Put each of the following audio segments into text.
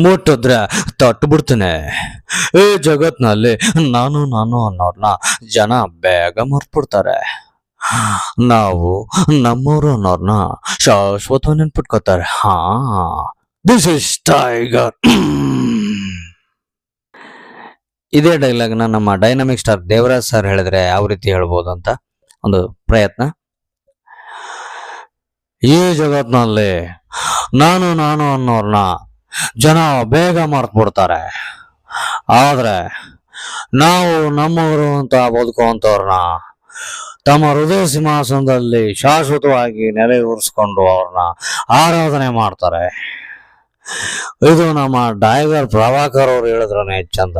ಮುಟ್ಟಿದ್ರೆ ತಟ್ಟು ಬಿಡ್ತೇನೆ. ಈ ಜಗತ್ನಲ್ಲಿ ನಾನು ನಾನು ಅನ್ನೋರ್ನ ಜನ ಬೇಗ ಮರ್ತ್ಬಿಡ್ತಾರೆ. ನಾವು ನಮ್ಮವರು ಅನ್ನೋರ್ನ ಶಾಶ್ವತ ನೆನ್ಪಿಟ್ಕೋತಾರೆ. This is tiger. ಇದೇ ಡೈಲಾಗ್ನ ನಮ್ಮ ಡೈನಾಮಿಕ್ ಸ್ಟಾರ್ ದೇವರಾಜ್ ಸರ್ ಹೇಳಿದ್ರೆ ಯಾವ ರೀತಿ ಹೇಳ್ಬೋದು ಅಂತ ಒಂದು ಪ್ರಯತ್ನ. ಈ ಜಗತ್ನಲ್ಲಿ ನಾನು ನಾನು ಅನ್ನೋರ್ನ ಜನ ಬೇಗ ಮರ್ತ್ಬಿಡ್ತಾರೆ. ಆದ್ರೆ ನಾವು ನಮ್ಮವರು ಅಂತ ಬದುಕುವಂತವ್ರನ್ನ ತಮ್ಮ ಹೃದಯ ಸಿಂಹಾಸನದಲ್ಲಿ ಶಾಶ್ವತವಾಗಿ ನೆಲೆಯೂರಿಸ್ಕೊಂಡು ಅವ್ರನ್ನ ಆರಾಧನೆ ಮಾಡ್ತಾರೆ. ಇದು ನಮ್ಮ ಡೈಗರ್ ಪ್ರಭಾಕರ್ ಅವ್ರು ಹೇಳಿದ್ರನೆ ಚಂದ.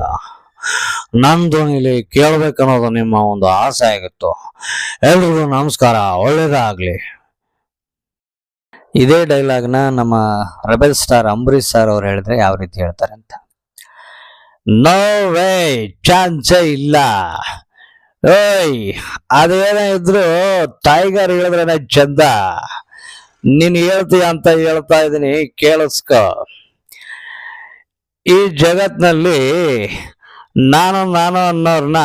ನನ್ನ ಧ್ವನಿಲಿ ಕೇಳ್ಬೇಕನ್ನೋದು ನಿಮ್ಮ ಒಂದು ಆಸೆ ಆಗಿತ್ತು. ಎಲ್ರಿಗೂ ನಮಸ್ಕಾರ, ಒಳ್ಳೇದಾಗ್ಲಿ. ಇದೇ ಡೈಲಾಗ್ನ ನಮ್ಮ ರೆಬೆಲ್ ಸ್ಟಾರ್ ಅಂಬರೀಶ್ ಸರ್ ಅವ್ರು ಹೇಳಿದ್ರೆ ಯಾವ ರೀತಿ ಹೇಳ್ತಾರೆ ಅಂತ. ನೋ ವೇ, ಚಾನ್ಸೇ ಇಲ್ಲ. ಓಯ್, ಅದೇನೇ ಇದ್ರು ಟೈಗರ್ ಹೇಳಿದ್ರೇನೆ ಚಂದ. ನೀನ್ ಹೇಳ್ತೀಯ ಅಂತ ಹೇಳ್ತಾ ಇದೀನಿ, ಕೇಳಿಸ್ಕೊ. ಈ ಜಗತ್ನಲ್ಲಿ ನಾನು ನಾನು ಅನ್ನೋರ್ನ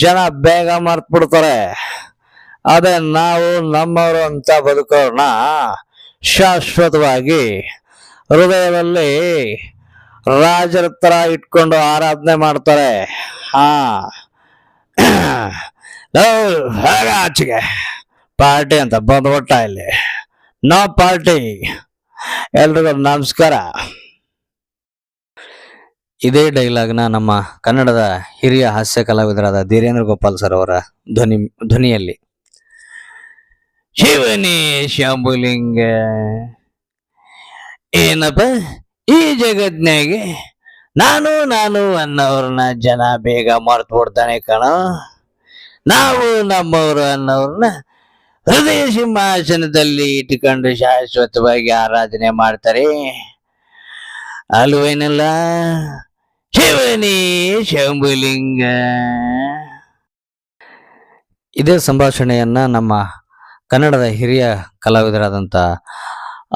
ಜನ ಬೇಗ ಮರ್ತ್ಬಿಡ್ತಾರೆ. ಅದೇ ನಾವು ನಮ್ಮವರು ಅಂತ ಬದುಕೋರ್ನ ಶಾಶ್ವತವಾಗಿ ಹೃದಯದಲ್ಲಿ ರಾಜರ ತರ ಇಟ್ಕೊಂಡು ಆರಾಧನೆ ಮಾಡ್ತಾರೆ. ಆಚೆಗೆ ಪಾರ್ಟಿ ಅಂತ ಬಂದ್ಬಿಟ್ಟ ಇಲ್ಲಿ. No party. ಎಲ್ರಿಗೂ ನಮಸ್ಕಾರ. ಇದೇ ಡೈಲಾಗ್ನ ನಮ್ಮ ಕನ್ನಡದ ಹಿರಿಯ ಹಾಸ್ಯ ಕಲಾವಿದರಾದ ಧೀರೇಂದ್ರ ಗೋಪಾಲ್ ಸರ್ ಅವರ ಧ್ವನಿಯಲ್ಲಿ. ಶಿವನೇ ಶಂಭುಲಿಂಗ, ಏನಪ್ಪ ಈ ಜಗತ್ನಾಗೆ ನಾನು ನಾನು ಅನ್ನೋರ್ನ ಜನ ಬೇಗ ಮರ್ತು ಬಿಡ್ತಾನೆ ಕಣ. ನಾವು ನಮ್ಮವರು ಅನ್ನೋರ್ನ ಹೃದಯ ಸಿಂಹಾಸನದಲ್ಲಿ ಇಟ್ಟುಕೊಂಡು ಶಾಶ್ವತವಾಗಿ ಆರಾಧನೆ ಮಾಡ್ತಾರೆ ಅಲ್ವೇನಲ್ಲ ಶಿವನೇ ಶಂಭುಲಿಂಗ. ಇದೇ ಸಂಭಾಷಣೆಯನ್ನ ನಮ್ಮ ಕನ್ನಡದ ಹಿರಿಯ ಕಲಾವಿದರಾದಂಥ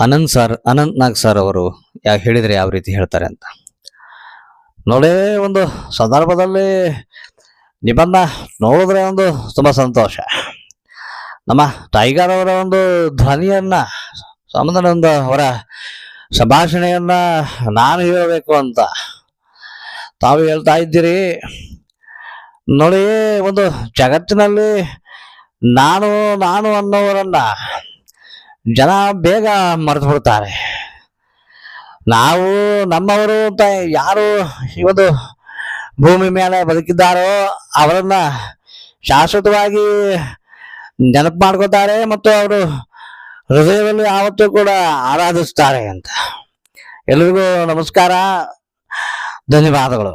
ಅನಂತ್ ನಾಗ್ ಸರ್ ಅವರು ಹೇಳಿದ್ರೆ ಯಾವ ರೀತಿ ಹೇಳ್ತಾರೆ ಅಂತ ನೋಡಿ. ಒಂದು ಸಂದರ್ಭದಲ್ಲಿ ನಿಬಂಧ ನೋಡಿದ್ರೆ ಒಂದು ತುಂಬಾ ಸಂತೋಷ. ನಮ್ಮ ಟೈಗರ್ ಅವರ ಒಂದು ಧ್ವನಿಯನ್ನ ಸಂಬಂಧ ಅವರ ಸಂಭಾಷಣೆಯನ್ನ ನಾನು ಹೇಳಬೇಕು ಅಂತ ತಾವು ಹೇಳ್ತಾ ಇದ್ದೀರಿ ನೋಡಿ. ಒಂದು ಜಗತ್ತಿನಲ್ಲಿ ನಾನು ನಾನು ಅನ್ನೋವರನ್ನ ಜನ ಬೇಗ ಮರೆತು ಬಿಡ್ತಾರೆ. ನಾವು ನಮ್ಮವರು ಅಂತ ಯಾರು ಈ ಒಂದು ಭೂಮಿ ಮೇಲೆ ಬದುಕಿದ್ದಾರೋ ಅವರನ್ನ ಶಾಶ್ವತವಾಗಿ ನೆನಪು ಮಾಡ್ಕೋತಾರೆ ಮತ್ತು ಅವರು ಹೃದಯದಲ್ಲಿ ಯಾವತ್ತೂ ಕೂಡ ಆರಾಧಿಸ್ತಾರೆ ಅಂತ. ಎಲ್ರಿಗೂ ನಮಸ್ಕಾರ, ಧನ್ಯವಾದಗಳು.